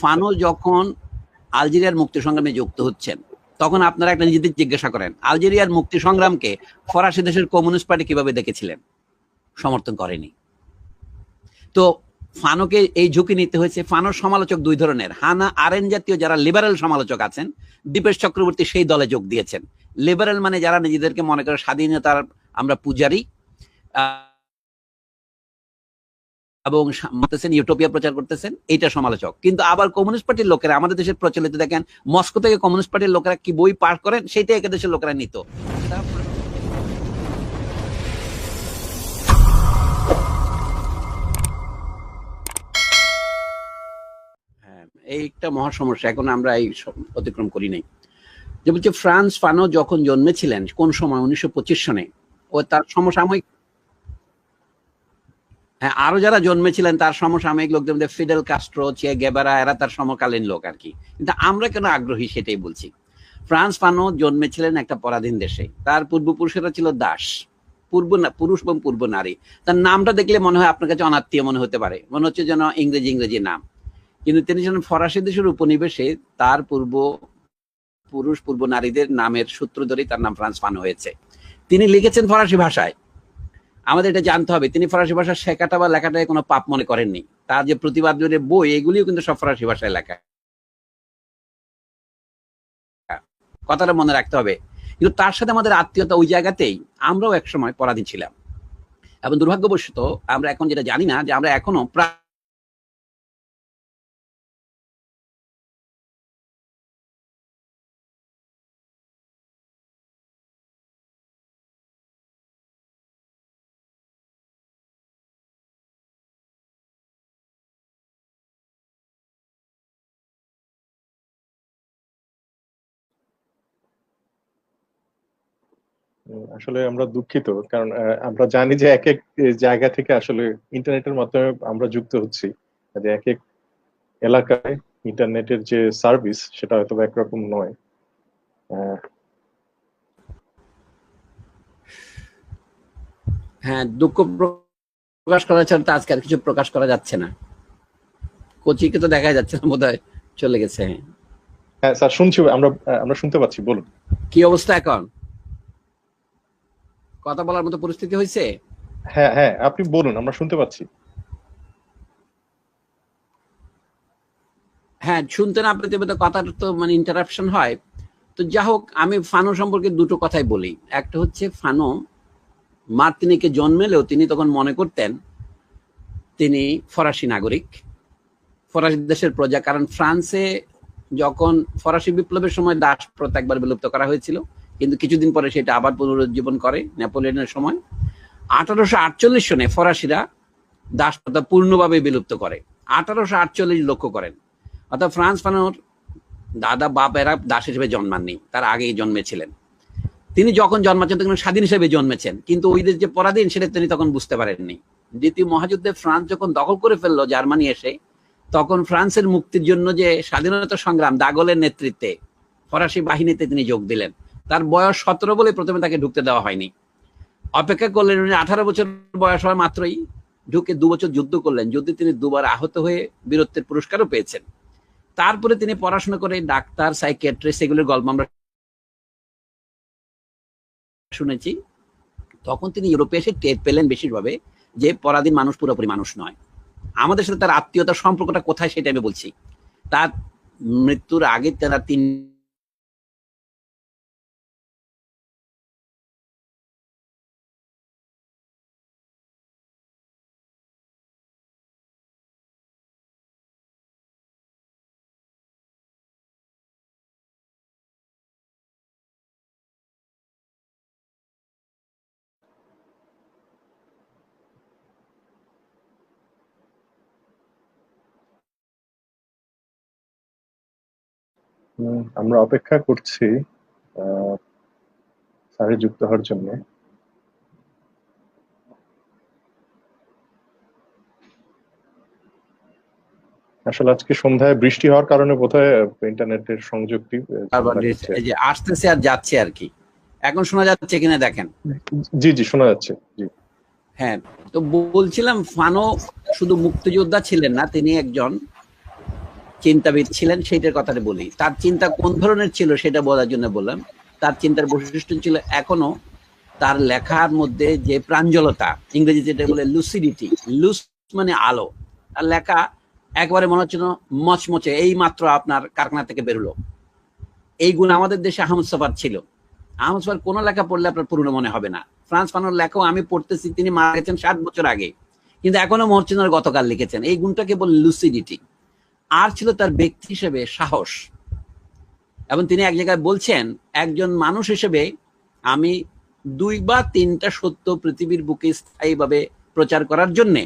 Fanon যখন আলজেরিয়ার মুক্তি সংগ্রামে যুক্ত হচ্ছেন, তখন আপনারা একটা নিজেদের জিজ্ঞাসা করেন, আলজেরিয়ার মুক্তি সংগ্রামকে ফরাসি দেশের কমিউনিস্ট পার্টি কিভাবে দেখেছিলেন? সমর্থন করেনি। তো ফানোকে এই ঝুঁকি নিতে হয়েছে। ফানোর সমালোচক দুই ধরনের, হানা আরেন জাতীয় যারা লিবারেল সমালোচক আছেন, দীপেশ চক্রবর্তী সেই দলে যোগ দিয়েছেন। লিবারেল মানে যারা নিজেদেরকে মনে করে স্বাধীনতার আমরা পূজারী এবং ইউটোপিয়া প্রচার করতেছেন, এইটা সমালোচক। কিন্তু আবার কমিউনিস্ট পার্টির লোকেরা, আমাদের দেশের প্রচলিত দেখেন মস্কো থেকে কমিউনিস্ট পার্টির লোকেরা কি বই পাঠ করেন, সেইটাই একে দেশের লোকেরা নিত। হ্যাঁ, এইটা মহা সমস্যা, এখন আমরা এই অতিক্রম করি নাই। যে বলছে ফ্রান্স ফানো যখন জন্মেছিলেন কোন সময় 1925 সনে, ও তার সমসাময়িক, হ্যাঁ আরো যারা জন্মেছিলেন তার সমসাময়িক লোকদের মধ্যে ফিডেল কাস্ট্রো, চে গেভারা, এরা তার সমকালীন লোক আর কি। কিন্তু আমরা কেন আগ্রহী সেটাই বলছি। ফ্রান্স ফানো জন্মেছিলেন একটা পরাধীন দেশে, তার পূর্বপুরুষেরা ছিল দাস, পুরুষ এবং পূর্ব নারী। তার নামটা দেখলে মনে হয় আপনার কাছে অনাত্মীয় মনে হতে পারে, মনে হচ্ছে যেন ইংরেজি নাম, কিন্তু তিনি ছিলেন ফরাসি দেশের উপনিবেশে, তার পুরুষ পূর্ব নারীদের নামের সূত্র ধরেই তার নাম ফ্রান্স ফানো হয়েছে। তিনি লিখেছেন ফরাসি ভাষায়, আমাদের এটা জানতে হবে। তিনি ফরাসি ভাষা শেখাটা বা লেখাটায় কোনো পাপ মনে করেননি। তার যে প্রতিবাদের বই, এগুলিও কিন্তু সব ফরাসি ভাষায় লেখা, কথাটা মনে রাখতে হবে। কিন্তু তার সাথে আমাদের আত্মীয়তা ওই জায়গাতেই, আমরাও একসময় পরাধীন ছিলাম। এবং দুর্ভাগ্যবশত আমরা এখন যেটা জানি না, যে আমরা এখনো আসলে আমরা দুঃখিত, কারণ আমরা জানি যে এক এক জায়গা থেকে আসলে ইন্টারনেটের মাধ্যমে আমরা যুক্ত হচ্ছি, যে এক এক এলাকায় ইন্টারনেটের যে সার্ভিস সেটা হয়তো একরকম নয়। হ্যাঁ, দুঃখ প্রকাশ করা ছাড়া তো আজকে আর কিছু প্রকাশ করা যাচ্ছে না। কোচিকে তো দেখা যাচ্ছে না, বোধহয় চলে গেছে। হ্যাঁ স্যার, শুনছি, আমরা শুনতে পাচ্ছি, বলুন। কি অবস্থা এখন? কথা বলার মতো পরিস্থিতি হয়েছে? হ্যাঁ হ্যাঁ, আপনি বলুন, আমরা শুনতে পাচ্ছি। হ্যাঁ, শুনতে না পেতে পেতে কথাটা তো মানে ইন্টারাপশন হয়। তো যা হোক, আমি ফানো সম্পর্কে দুটো কথাই বলি। একটা হচ্ছে, ফানো মার্তিনিকে জন্মেলেও তিনি তখন মনে করতেন তিনি ফরাসি নাগরিক, ফরাসি দেশের প্রজা। কারণ ফ্রান্সে যখন ফরাসি বিপ্লবের সময় দাস প্রথা একবার বিলুপ্ত করা হয়েছিল, কিন্তু কিছুদিন পরে সেটা আবার পুনরুজ্জীবন করে নেপোলিয়নের সময়। 1848 সনে ফরাসিরা দাস প্রথা পূর্ণভাবে বিলুপ্ত করে, 1848 লক্ষ্য করেন। অর্থাৎ ফ্রান্স ফানোর দাদা বাপ এরা দাস হিসেবে জন্মাননি, তার আগেই জন্মেছিলেন। তিনি যখন জন্মাচ্ছেন তখন স্বাধীন হিসেবে জন্মেছেন, কিন্তু ওই দেশ যে পরাধীন সেটা তিনি তখন বুঝতে পারেননি। দ্বিতীয় মহাযুদ্ধে ফ্রান্স যখন দখল করে ফেললো জার্মানি এসে, তখন ফ্রান্সের মুক্তির জন্য যে স্বাধীনতা সংগ্রাম, দাগলের নেতৃত্বে ফরাসি বাহিনীতে তিনি যোগ দিলেন। তার বয়স 17 বলে প্রথমে তাকে ঢুকতে দেওয়া হয়নি, অপেক্ষা করলেন। 18 বছর বয়স হওয়া মাত্রই ঢুকে 2 বছর যুদ্ধ করলেন। যুদ্ধে তিনি 2 বার আহত হয়ে বীরত্বের পুরস্কারও পেয়েছেন। তারপরে তিনি পড়াশোনা করে ডাক্তার, সাইকিয়াট্রিস্ট, এগুলোর গল্প আমরা শুনেছি। তখন তিনি ইউরোপে এসে টের পেলেন বেশিরভাবে যে পরাধীন মানুষ পুরোপুরি মানুষ নয়। আমাদের সাথে তার আত্মীয়তার সম্পর্কটা কোথায় সেটা আমি বলছি। তার মৃত্যুর আগে তারা 3 আমরা অপেক্ষা করছি স্যারের যুক্ত হওয়ার জন্য। আসলে আজকে সন্ধ্যায় বৃষ্টি হওয়ার কারণে বোধহয় ইন্টারনেটের সংযোগটি এই যে আসতেছে আর যাচ্ছে আর কি। এখন শোনা যাচ্ছে কিনা দেখেন। জি জি, শোনা যাচ্ছে। জি হ্যাঁ, তো বলছিলাম ফানো শুধু মুক্তিযোদ্ধা ছিলেন না, তিনি একজন চিন্তাবিদ ছিলেন সেইটার কথাটা বলি। তার চিন্তা কোন ধরনের ছিল সেটা বলার জন্য বললাম। তার চিন্তার বৈশিষ্ট্য ছিল এখনো তার লেখার মধ্যে যে প্রাঞ্জলতা, ইংরেজিতে যেটা বলে লুসিডিটি, লুস মানে আলো। তার লেখা একবারে মনে হচ্ছে মচমচে, এই মাত্র আপনার কারখানা থেকে বেরোলো। এই গুণ আমাদের দেশে আহমদ ছফার ছিল। আহমদ ছফার কোনো লেখা পড়লে আপনার পুরনো মনে হবে না। ফ্রান্স ফানোর লেখাও আমি পড়তেছি, তিনি মারা গেছেন 60 বছর আগে, কিন্তু এখনো মরচিনার গতকাল লিখেছেন। এই গুণটাকে বলে লুসিডিটি। আর ছিল তার ব্যক্তি হিসেবে সাহস। এবং তিনি এক জায়গায় বলছেন, একজন মানুষ হিসেবে আমি 2 বা 3টা সত্য পৃথিবীর বুকে স্থায়ীভাবে প্রচার করার জন্য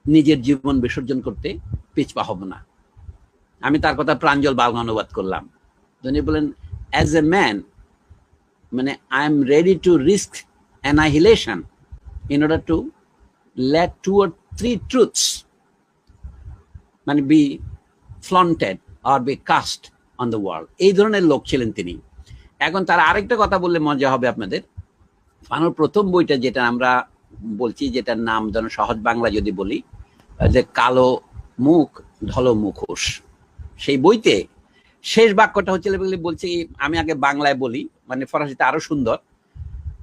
নিজের জীবন বিসর্জন করতে পিছপা হব না। আমি তার কথা প্রাঞ্জল বাংলা অনুবাদ করলাম। তিনি বলেন, অ্যাজ এ ম্যান, মানে I am ready to risk annihilation in order to let 2 or 3 truths মানে be flaunted or be cast on the world. এই ধরনের লোক ছিলেন তিনি। এখন তার আরেকটা কথা বললে মজা হবে আপনাদের। ফানোর প্রথম বইটা, যেটা আমরা বলছি, যেটার নাম যেন সহজ বাংলা যদি বলি, যে কালো মুখ ঢলো মুখোশ, সেই বইতে শেষ বাক্যটা হচ্ছে বলছি, আমি আগে বাংলায় বলি, মানে ফরাসিতে আরো সুন্দর।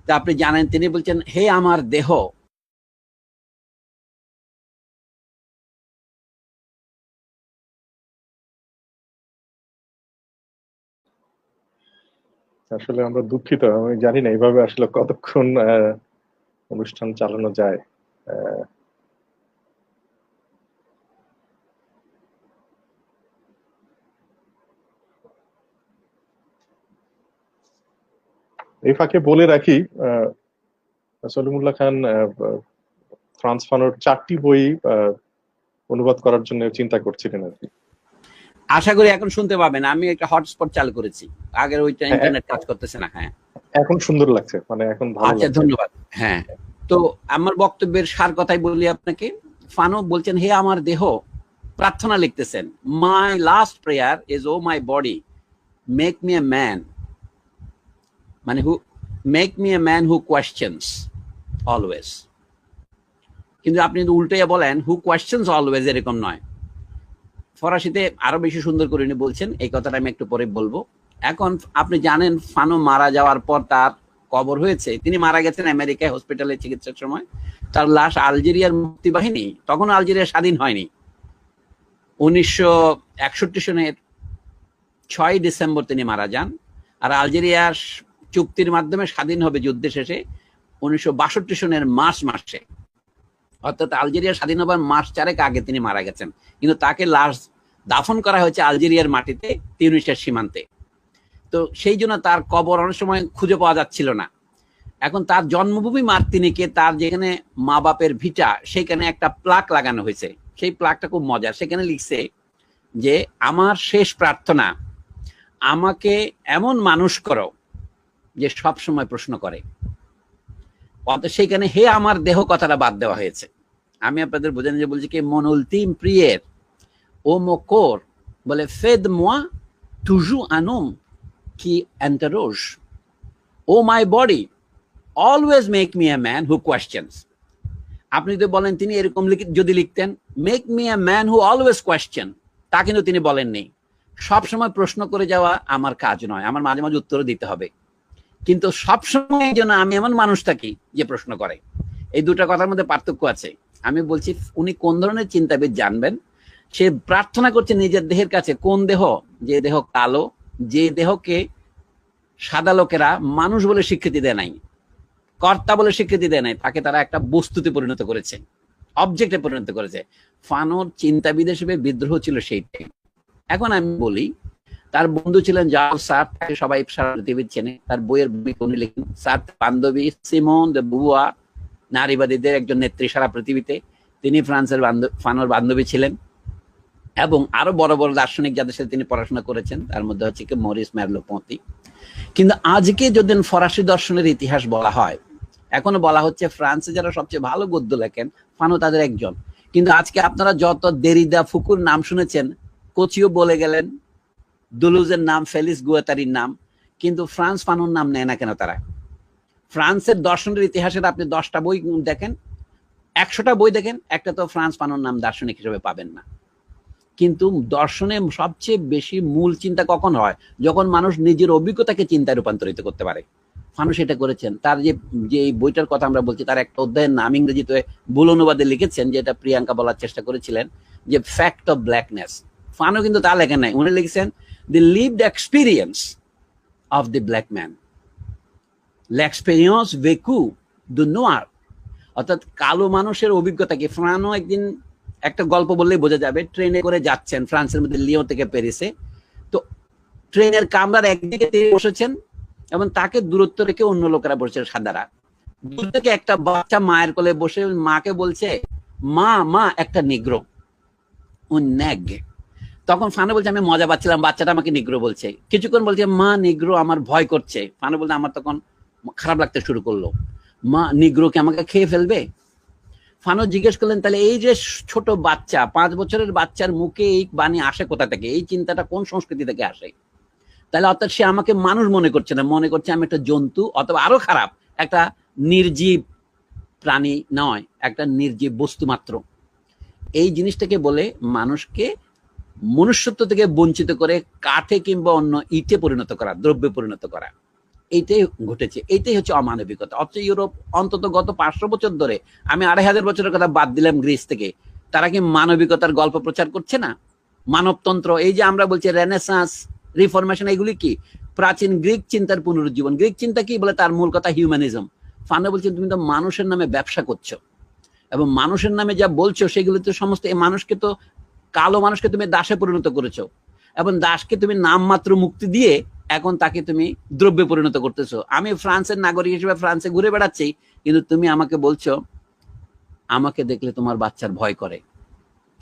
তা আপনি জানেন, তিনি বলছেন, হে আমার দেহ, আসলে আমরা দুঃখিত, আমি জানি না এইভাবে আসলে কতক্ষণ অনুষ্ঠান চালানো যায়। আহ, এই ফাঁকে বলে রাখি, সলিমুল্লাহ খান ফ্রান্স ফানোর 4টি বই অনুবাদ করার জন্য চিন্তা করছিলেন আর কি। আশা করি এখন শুনতে পাবেন। আমি একটা হটস্পট চালু করেছি, আগের ওইটা ইন্টারনেট কাজ করতেছে না। হ্যাঁ, এখন সুন্দর লাগছে, মানে এখন ভালো আচ্ছা, লাগছে। ধন্যবাদ। হ্যাঁ, তো আমার বক্তব্যের সার কথাই বলি আপনাকে। ফানো বলছেন, হে আমার দেহ, প্রার্থনা লিখতেছেন, my last prayer is o my body, make me a man, মানে who make me a man who questions always. কিন্তু আপনি যদি উল্টে বলেন হু কোয়েশ্চেন্স অলওয়েজ, এরকম নয়। ফরাসিতে আরো বেশি সুন্দর করে উনি বলছেন, এই কথাটা আমি একটু পরে বলবো। এখন আপনি জানেন, ফানো মারা যাওয়ার পর তার কবর হয়েছে। তিনি মারা গেছেন আমেরিকায় হসপিটালে চিকিৎসার সময়। তার লাশ আলজেরিয়ার মুক্তি বাহিনী, তখন আলজেরিয়া স্বাধীন হয়নি, 1961 সনের 6 ডিসেম্বর তিনি মারা যান। আর আলজেরিয়ার চুক্তির মাধ্যমে স্বাধীন হবে যুদ্ধের শেষে 1962 সনের মার্চ মাসে। অর্থাৎ আলজেরিয়া স্বাধীন হবার মাস 4 আগে তিনি মারা গেছেন। কিন্তু তাকে লাশ দাফন করা হয়েছে আলজেরিয়ার মাটিতে, তিউনিসিয়ার সীমান্তে। তো সেই জন্য তার কবর অনেক সময় খুঁজে পাওয়া যাচ্ছিল না। এখন তার জন্মভূমি মার্তিনিকে, তার যেখানে মা বাপের ভিটা, সেখানে একটা প্লাক লাগানো হয়েছে। সেই প্লাকটা খুব মজার। সেখানে লিখছে যে, আমার শেষ প্রার্থনা, আমাকে এমন মানুষ করো যে সব সময় প্রশ্ন করে। অর্থাৎ সেখানে হে আমার দেহ কথাটা বাদ দেওয়া হয়েছে। আমি আপনাদের বোঝানো যে বলছি কি, মন উলতিম প্রিয়ের ও মোকর বলে, ফেদ মোয়া toujours un homme qui interroge. Oh my body, always make me a man who questions. আপনি যদি বলেন, তিনি এরকম যদি লিখতেন, make me a man who always question, তা কিন্তু তিনি বলেননি। সবসময় প্রশ্ন করে যাওয়া আমার কাজ নয়, আমার মাঝে মাঝে উত্তরও দিতে হবে, কিন্তু সবসময় এই জন্য আমি এমন মানুষ থাকি যে প্রশ্ন করে। এই দুটো কথার মধ্যে পার্থক্য আছে। আমি বলছি, উনি কোন ধরনের চিন্তাবিদ জানবেন। সে প্রার্থনা করছে নিজের দেহের কাছে। কোন দেহ? যে দেহ কালো, যে দেহকে সাদা লোকেরা মানুষ বলে স্বীকৃতি দেয় নাই, কর্তা বলে স্বীকৃতি দেয় নাই, তাকে তারা একটা বস্তুতে পরিণত করেছে, অবজেক্টে পরিণত করেছে। ফানোর চিন্তাবিদ হিসেবে বিদ্রোহ ছিল সেইটাই। এখন আমি বলি, তার বন্ধু ছিলেন জাল সার্ত্র, তাকে সবাই সারা পৃথিবী চেনে। তার বইয়ের ভূমিকা উনি লিখেন। সার্ত্র বান্ধবী সিমন দে বুভুয়ার, নারীবাদীদের একজন নেত্রী সারা পৃথিবীতে, তিনি ফ্রান্সের ফানোর বান্ধবী ছিলেন। এবং আরো বড় বড় দার্শনিক যাদের সাথে তিনি পড়াশোনা করেছেন, তার মধ্যে হচ্ছে কি মরিস মেরলো-পন্তি। কিন্তু আজকে যদি ফরাসি দর্শনের ইতিহাস বলা হয়, এখনো বলা হচ্ছে ফ্রান্সে যারা সবচেয়ে ভালো গদ্য লেখেন, ফানো তাদের একজন। কিন্তু আজকে আপনারা যত দেরিদা, ফুকুর নাম শুনেছেন, কোচিও বলে গেলেন, দুলুজের নাম, ফেলিস গুয়াতারির নাম, কিন্তু ফ্রান্স ফানোর নাম নেয় না কেন তারা? ফ্রান্সের দর্শনের ইতিহাসের আপনি 10টা বই দেখেন, 100টা বই দেখেন, একটা তো ফ্রান্স ফানোর নাম দার্শনিক হিসেবে পাবেন না। কিন্তু দর্শনে সবচেয়ে বেশি মূল চিন্তা কখন হয়? যখন মানুষ নিজের অভিজ্ঞতাকে চিন্তায় রূপান্তরিত করতে পারে। ফানু সেটা করেছেন। তার যে এই বইটার কথা আমরা বলছি, তার একটা অধ্যায়ের নাম ইংরেজিতে ভুল অনুবাদে লিখেছেন, যেটা প্রিয়াঙ্কা বলার চেষ্টা করেছিলেন, যে ফ্যাক্ট অফ ব্ল্যাকনেস। ফানু কিন্তু তা লেখেন নাই, উনি লিখেছেন the lived experience of the black man, l'expérience vécue de noir। অর্থাৎ কালো মানুষের অভিজ্ঞতা কি। ফানু একদিন একটা গল্প বললেই বোঝা যাবে, ট্রেনে করে যাচ্ছেন ফ্রান্সের মধ্যে লিও থেকে প্যারিসে। তো ট্রেনের কামরার একদিকে তিনি বসেছেন এবং তাকে দূরত্ব রেখে অন্য লোকেরা বসেছে সাদারা। দূর থেকে একটা বাচ্চা মায়ের কোলে বসে মাকে বলছে, মা মা একটা নিগ্রো, un nègre। তখন ফানু বলছে, আমি মজা পাচ্ছিলাম, বাচ্চাটা আমাকে নিগ্রো বলছে। কিছুক্ষণ বলছে, মা নিগ্রো, আমার ভয় করছে। ফানু বলছে, আমার তখন খারাপ লাগতে শুরু করলো, মা নিগ্রো কি আমাকে খেয়ে ফেলবে? ফানু জিজ্ঞেস করলেন, তাহলে এই যে ছোট বাচ্চা, 5 বছরের বাচ্চার মুখে এই বাণী আসে কোথা থেকে? এই চিন্তাটা কোন সংস্কৃতি থেকে আসে? তাহলে অর্থাৎ সে আমাকে মানুষ মনে করছে না, মনে করছে আমি একটা জন্তু, অথবা আরো খারাপ, একটা নির্জীব প্রাণী নয়, একটা নির্জীব বস্তু মাত্র। এই জিনিসটাকে বলে মানুষকে মনুষ্যত্ব থেকে বঞ্চিত করে কাঠে কিংবা অন্য ইটে পরিণত করা, দ্রব্যে পরিণত করা। এইটাই ঘটেছে, এইটাই হচ্ছে অমানবিকতা। অথচ ইউরোপ অন্তত গত 500 বছর ধরে, আমি 2500 বছরের কথা বাদ দিলাম গ্রিস থেকে, তারা কি মানবিকতার গল্প প্রচার করছে না? মানবতন্ত্র, এই যে আমরা বলছি রেনেসাঁস, রিফরমেশন, এগুলি কি? প্রাচীন গ্রিক চিন্তার পুনরুজ্জীবন। গ্রিক চিন্তা কি বলে? তার মূল কথা হিউম্যানিজম। ফানু বলছেন, তুমি তো মানুষের নামে ব্যবসা করছো, এবং মানুষের নামে যা বলছো সেগুলো তো সমস্ত, এই মানুষকে তো, কালো মানুষকে তুমি দাসে পরিণত করেছো, এবং দাসকে তুমি নামমাত্র মুক্তি দিয়ে এখন তাকে তুমি দ্রব্যে পরিণত করতেছো। আমি ফ্রান্সের নাগরিক হিসেবে ফ্রান্সে ঘুরে বেড়াচ্ছি, কিন্তু তুমি আমাকে বলছো আমাকে দেখলে তোমার বাচ্চার ভয় করে,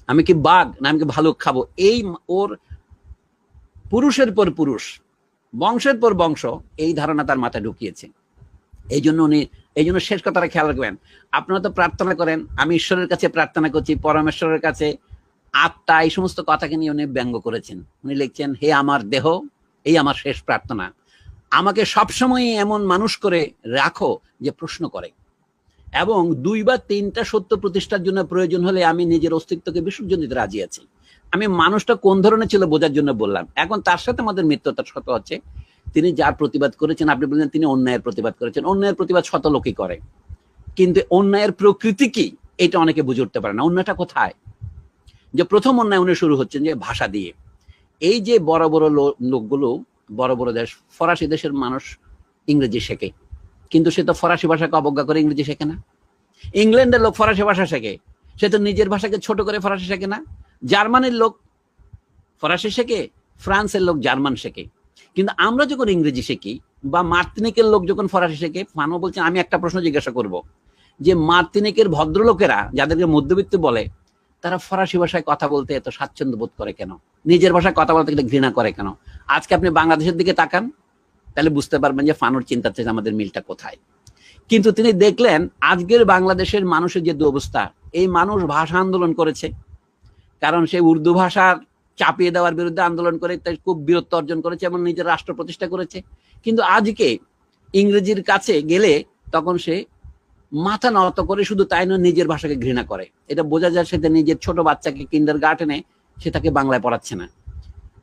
আমি কি বাঘ না আমি কি ভালুক খাবো? এই ওর পুরুষের পর পুরুষ, বংশের পর বংশ এই ধারণা তার মাথায় ঢুকিয়েছে। এই জন্য শেষ কথাটা খেয়াল রাখবেন। আপনারা তো প্রার্থনা করেন, আমি ঈশ্বরের কাছে প্রার্থনা করছি, পরমেশ্বরের কাছে, আত্মা, এই সমস্ত কথাকে নিয়ে উনি ব্যঙ্গ করেছেন। উনি লিখছেন, হে আমার দেহ, এই আমার শেষ প্রার্থনা, আমাকে সবসময় এমন মানুষ করে রাখো যে প্রশ্ন করে, এবং 2 বা 3টা সত্য প্রতিষ্ঠার জন্য প্রয়োজন হলে আমি নিজের অস্তিত্বকে বিসর্জন দিতে রাজি আছি। আমি মানুষটা কোন ধরনের ছিল বোঝার জন্য বললাম। এখন তার সাথে আমাদের মিত্রতার শত হচ্ছে, তিনি যার প্রতিবাদ করেছেন, আপনি বললেন তিনি অন্যায়ের প্রতিবাদ করেছেন। অন্যায়ের প্রতিবাদ শত লোকই করে, কিন্তু অন্যায়ের প্রকৃতি কি এটা অনেকে বুঝে উঠতে পারে না। অন্যায়টা কোথায়? যে প্রথম অন্যায় উনি শুরু হচ্ছেন যে ভাষা দিয়ে। এই যে বড় বড় লোকগুলো, বড় বড় দেশ, ফরাসি দেশের মানুষ ইংরেজি শেখে, কিন্তু সে তো ফরাসি ভাষাকে অবজ্ঞা করে ইংরেজি শেখে না। ইংল্যান্ডের লোক ফরাসি ভাষা শেখে, সে তো নিজের ভাষাকে ছোট করে ফরাসি শেখে না। জার্মানির লোক ফরাসি শেখে, ফ্রান্সের লোক জার্মান শেখে। কিন্তু আমরা যখন ইংরেজি শিখি, বা মার্তিনিকের লোক যখন ফরাসি শেখে, ফানু বলছেন, আমি একটা প্রশ্ন জিজ্ঞাসা করব, যে মার্তিনিকের ভদ্রলোকেরা যাদেরকে মধ্যবিত্ত বলে, তারা ফরাসি ভাষায় কথা বলতে এত স্বাচ্ছন্দ্য বোধ করে কেন? নিজের ভাষায় কথা বলতে ঘৃণা করে কেন? আজকে আপনি বাংলাদেশের দিকে তাকান, তাহলে বুঝতে পারবেন যে ফানুর চিন্তার চেয়ে আমাদের মিলটা কোথায়। কিন্তু তিনি দেখলেন আজকের বাংলাদেশের মানুষের যে দুরবস্থা, এই মানুষ ভাষা আন্দোলন করেছে, কারণ সে উর্দু ভাষার চাপিয়ে দেওয়ার বিরুদ্ধে আন্দোলন করে তাই খুব বীরত্ব অর্জন করেছে এবং নিজের রাষ্ট্র প্রতিষ্ঠা করেছে। কিন্তু আজকে ইংরেজির কাছে গেলে তখন সে মাথা নত করে, শুধু তাই নয়, নিজের ভাষাকে ঘৃণা করে। এটা বোঝা যায়, সে নিজের ছোট বাচ্চাকে কিন্ডারগার্টেনে সে তাকে বাংলায় পড়াচ্ছে না,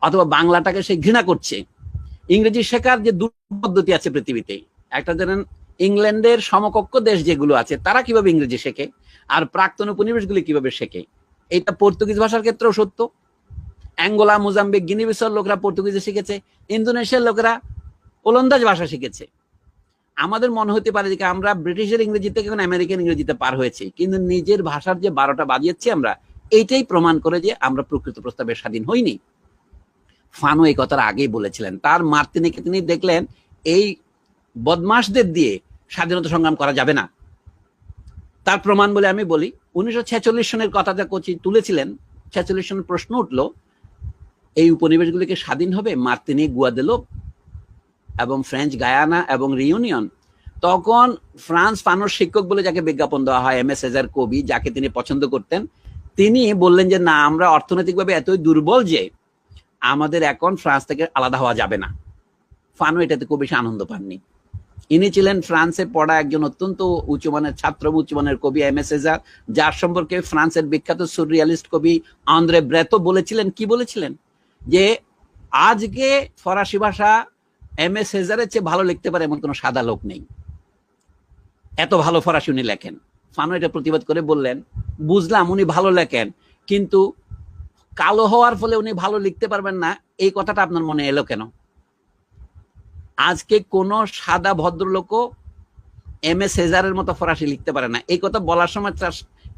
অথবা বাংলাটাকে সে ঘৃণা করছে। ইংরেজি শেখার যে 2 পদ্ধতি আছে পৃথিবীতে, একটা জানেন, ইংল্যান্ডের সমকক্ষ দেশ যেগুলো আছে তারা কিভাবে ইংরেজি শেখে, আর প্রাক্তন উপনিবেশগুলি কিভাবে শেখে। এটা পর্তুগিজ ভাষার ক্ষেত্রেও সত্য। অ্যাঙ্গোলা, মোজাম্বিক, গিনি বিসাউর লোকরা পর্তুগিজে শিখেছে, ইন্দোনেশিয়ার লোকেরা ওলন্দাজ ভাষা শিখেছে। আমাদের মনে হতে পারে যে আমরা ব্রিটিশের ইংরেজি থেকে এখন আমেরিকান ইংরেজিতে পার হয়েছি, কিন্তু নিজের ভাষার যে 12টা বাজিয়েছি আমরা, এইটাই প্রমাণ করে যে আমরা প্রকৃত প্রস্তাবে স্বাধীন হইনি। ফানু এই কথাটা আগেই বলেছিলেন। তার মার্তিনিকে তিনি দেখলেন এই বদমাশদের দিয়ে স্বাধীনতা সংগ্রাম করা যাবে না। তার প্রমাণ বলে আমি বলি, 1946 সনের কথাটা তুলেছিলেন। 46 সনের প্রশ্ন উঠলো, এই উপনিবেশগুলিকে স্বাধীন হবে মার্তিনিক, গুয়াদেলোপ এবং ফ্রেঞ্চ গায়ানা এবং রিউনিয়ন। তখন ফ্রান্স ফানুর শিক্ষক বলে যাকে বিজ্ঞাপন দেওয়া হয়, এম.এ. সেজার কবি, যাকে তিনি পছন্দ করতেন, তিনি বললেন যে না, আমরা অর্থনৈতিকভাবে এতই দুর্বল যে আমাদের এখন ফ্রান্স থেকে আলাদা হওয়া যাবে না। ফানু এটাতে খুব বেশি আনন্দ পাননি। ইনি ছিলেন ফ্রান্সে পড়া একজন অত্যন্ত উচ্চমানের ছাত্র, উচ্চমানের কবি এম.এ. সেজার, যার সম্পর্কে ফ্রান্সের বিখ্যাত সুররিয়ালিস্ট কবি আন্দ্রে ব্রেতো বলেছিলেন, কি বলেছিলেন, যে আজকে ফরাসি ভাষা এম.এ. সেজারের চেয়ে ভালো লিখতে পারে এমন কোনো সাদা লোক নেই, এত ভালো ফরাসি উনি লেখেন। ফানো এটা প্রতিবাদ করে বললেন, বুঝলাম উনি ভালো লেখেন, কিন্তু কালো হওয়ার ফলে উনি ভালো লিখতে পারবেন না, এই কথাটা আপনার মনে এলো কেন? আজকে কোন সাদা ভদ্রলোকও এম.এ. সেজারের মতো ফরাসি লিখতে পারে না। এই কথা বলার সময়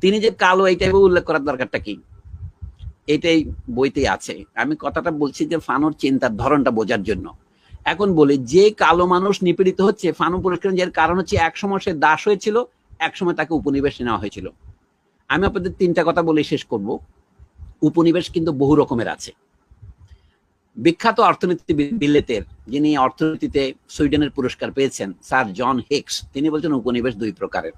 তিনি যে কালো এইটাই উল্লেখ করার দরকারটা কি? এটাই বইতেই আছে। আমি কথাটা বলছি যে ফানোর চিন্তার ধরনটা বোঝার জন্য। এখন বলি, যে কালো মানুষ নিপীড়িত হচ্ছে, ফানো পুরস্কার এর কারণ হচ্ছে একসময় সে দাস হয়েছিল, একসময় তাকে উপনিবেশে নেওয়া হয়েছিল। আমি আপনাদের তিনটা কথা বলে শেষ করব। উপনিবেশ কিন্তু বহু রকমের আছে। বিখ্যাত অর্থনীতিবিদ বিলেতের, যিনি অর্থনীতিতে সুইডেনের পুরস্কার পেয়েছেন, স্যার জন হিক্স, তিনি বলছেন উপনিবেশ দুই প্রকারের।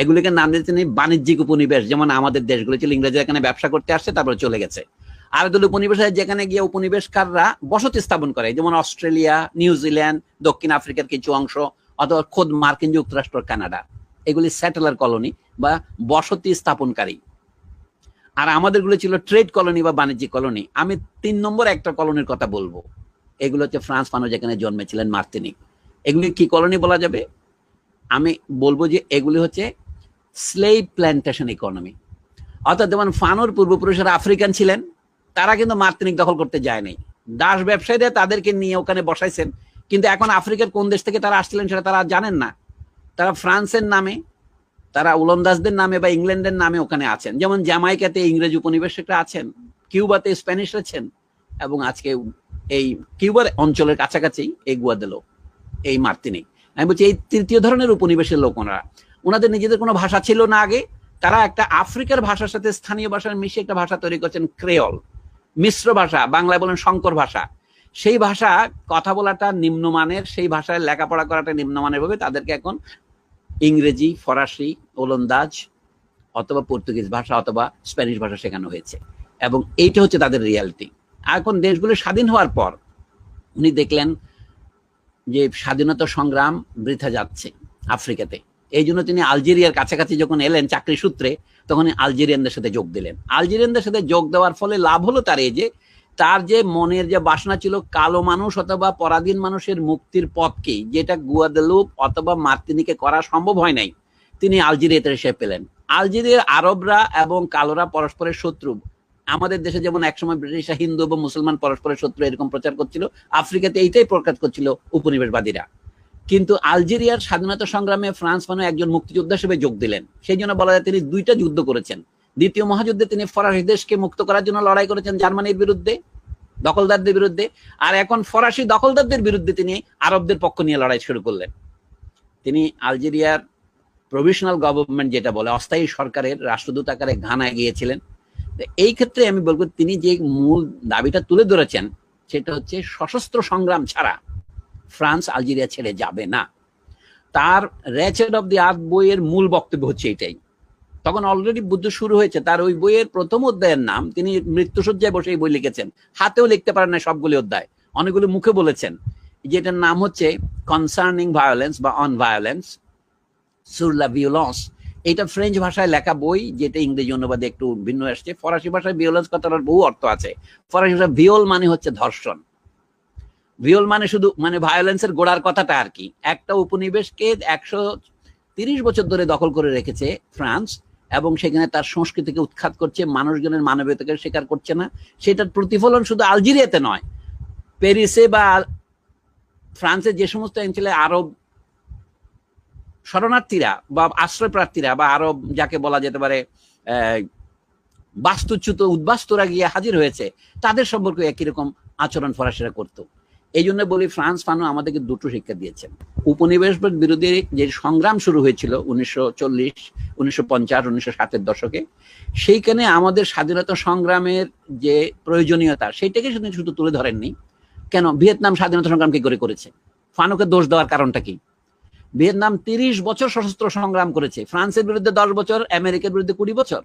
এগুলিকে নাম দিয়েছেন বাণিজ্যিক উপনিবেশ, যেমন আমাদের দেশগুলো ছিল, ইংরেজরা এখানে ব্যবসা করতে আসছে তারপরে চলে গেছে। আর দল উপনিবেশ যেখানে গিয়ে উপনিবেশকাররা বসতি স্থাপন করে, যেমন অস্ট্রেলিয়া, নিউজিল্যান্ড, দক্ষিণ আফ্রিকার কিছু অংশ, অথবা খোদ মার্কিন যুক্তরাষ্ট্র, কানাডা, এগুলি স্যাটেলার কলোনি বা বসতি স্থাপনকারী। আর আমাদেরগুলো ছিল ট্রেড কলোনি বা বাণিজ্যিক কলোনি। আমি 3 নম্বর একটা কলোনির কথা বলবো। এগুলো হচ্ছে ফ্রান্স ফানো যেখানে জন্মেছিলেন, মার্তিনিক। এগুলি কি কলোনি বলা যাবে? আমি বলবো যে এগুলি হচ্ছে স্লেভ প্ল্যান্টেশন ইকোনমি। অর্থাৎ যেমন ফানোর পূর্বপুরুষেরা আফ্রিকান ছিলেন, তারা কিন্তু মার্তিনিক দখল করতে যায়নি, দাস ব্যবসায়ীরা তাদেরকে নিয়ে ওখানে বসাইছেন। কিন্তু এখন আফ্রিকার কোন দেশ থেকে তারা আসছিলেন সেটা তারা জানেন না। তারা ফ্রান্সের নামে, তারা ওলন্দাজদের নামে বা ইংল্যান্ডের নামে ওখানে আছেন। যেমন জ্যামাইকাতে ইংরেজ উপনিবেশকরা আছেন, কিউবাতে স্প্যানিশ আছেন, এবং আজকে এই কিউবার অঞ্চলের কাছাকাছি এই গুয়াদেলো, এই মার্তিনিক। আমি বলছি এই তৃতীয় ধরনের উপনিবেশের লোক ওনারা, ওনাদের নিজেদের কোনো ভাষা ছিল না আগে, তারা একটা আফ্রিকার ভাষার সাথে স্থানীয় ভাষার মিশে একটা ভাষা তৈরি করছেন, ক্রেওল, মিশ্র ভাষা, বাংলায় বলেন শঙ্কর ভাষা। সেই ভাষা কথা বলাটা নিম্নমানের, সেই ভাষায় লেখাপড়া করাটা নিম্নমানের ভাবে তাদেরকে এখন ইংরেজি, ফরাসি, ওলন্দাজ অথবা পর্তুগিজ ভাষা অথবা স্প্যানিশ ভাষা শেখানো হয়েছে, এবং এইটা হচ্ছে তাদের রিয়ালিটি। এখন দেশগুলো স্বাধীন হওয়ার পর উনি দেখলেন যে স্বাধীনতা সংগ্রাম বৃথা যাচ্ছে আফ্রিকাতে। এই জন্য তিনি আলজেরিয়ার কাছাকাছি যখন এলেন চাকরি সূত্রে, তখন আলজেরিয়ানদের সাথে যোগ দিলেন। আলজেরিয়ানদের সাথে যোগ দেওয়ার ফলে লাভ হলো তার এই যে, তার যে মনের যে বাসনা ছিল কালো মানুষ অথবা পরাধীন মানুষের মুক্তির পথকে, যেটা গুয়াদেলুপ অথবা মার্তিনিকে করা সম্ভব হয় নাই, তিনি আলজেরিয়াতে এসে পেলেন। আলজেরিয়ার আরবরা এবং কালোরা পরস্পরের শত্রু। আমাদের দেশে যেমন একসময় ব্রিটিশরা হিন্দু এবং মুসলমান পরস্পরের শত্রু এরকম প্রচার করছিল, আফ্রিকাতে এইটাই প্রকাশ করছিল উপনিবেশবাদীরা। কিন্তু আলজেরিয়ার স্বাধীনতা সংগ্রামে ফ্রান্স ফানো একজন মুক্তিযোদ্ধা হিসেবে যোগ দিলেন। সেই জন্য বলা যায় তিনি 2টা যুদ্ধ করেছেন। দ্বিতীয় মহাযুদ্ধে তিনি ফরাসি দেশকে মুক্ত করার জন্য লড়াই করেছেন জার্মানির বিরুদ্ধে, দখলদারদের বিরুদ্ধে, আর এখন ফরাসি দখলদারদের বিরুদ্ধে তিনি আরবদের পক্ষ নিয়ে লড়াই শুরু করলেন। তিনি আলজেরিয়ার প্রভিশনাল গভর্নমেন্ট যেটা বলে, অস্থায়ী সরকারের রাষ্ট্রদূত আকারে ঘানায় গিয়েছিলেন। এই ক্ষেত্রে আমি বলবো তিনি যে মূল দাবিটা তুলে ধরেছেন সেটা হচ্ছে সশস্ত্র সংগ্রাম ছাড়া ফ্রান্স আলজেরিয়া ছেড়ে যাবে না। তার র্যাচেট অফ দি আর্থ বইয়ের মূল বক্তব্য হচ্ছে এটাই। তখন অলরেডি যুদ্ধ শুরু হয়েছে। তার ওই বইয়ের প্রথম অধ্যায়ের নাম, তিনি মৃত্যুসজ্জায় বসে এই বই লিখেছেন, হাতেও লিখতে পারেন না সবগুলি অধ্যায়, অনেকগুলি মুখে বলেছেন, যেটার নাম হচ্ছে কনসার্নিং ভায়োলেন্স বা অন ভায়োলেন্স সুর লা ভিওলেন্স। এটা ফ্রেঞ্চ ভাষায় লেখা বই, যেটা ইংরেজি অনুবাদে একটু ভিন্ন আসছে। ফরাসি ভাষায় ভিওলেন্স কথাটার বহু অর্থ আছে। ফরাসি ভাষায় ভিওল মানে হচ্ছে ধর্ষণ, ভিওল মানে শুধু মানে ভায়োলেন্সের গোড়ার কথাটা আর কি। একটা উপনিবেশকে 130 বছর ধরে দখল করে রেখেছে ফ্রান্স, এবং সেখানে তার সংস্কৃতিকে উৎখাত করছে, মানুষজনের মানবীয়তাকে স্বীকার করছে না। সেটার প্রতিফলন শুধু আলজেরিয়াতে নয়, প্যারিসে বা ফ্রান্সের যে সমস্ত অঞ্চলে আরব শরণার্থীরা বা আশ্রয় প্রার্থীরা বা আরব যাকে বলা যেতে পারে বাস্তুচ্যুত উদ্বাস্তুরা গিয়ে হাজির হয়েছে, তাদের সম্পর্কে একই রকম আচরণ ফরাসিরা করতো। এই জন্য বলি ফ্রান্স ফানো আমাদেরকে 2টো শিক্ষা দিয়েছেন। উপনিবেশবাদ বিরোধী যে সংগ্রাম শুরু হয়েছিল 1940, 1950, 1960-এর দশকে, সেইখানে আমাদের স্বাধীনতা সংগ্রামের যে প্রয়োজনীয়তা সেইটাকে শুধু তুলে ধরেননি। কেন ভিয়েতনাম স্বাধীনতা সংগ্রাম কি করে করেছে? ফানোকে দোষ দেওয়ার কারণটা কি? ভিয়েতনাম 30 বছর সশস্ত্র সংগ্রাম করেছে, ফ্রান্সের বিরুদ্ধে 10 বছর, আমেরিকার বিরুদ্ধে 20 বছর।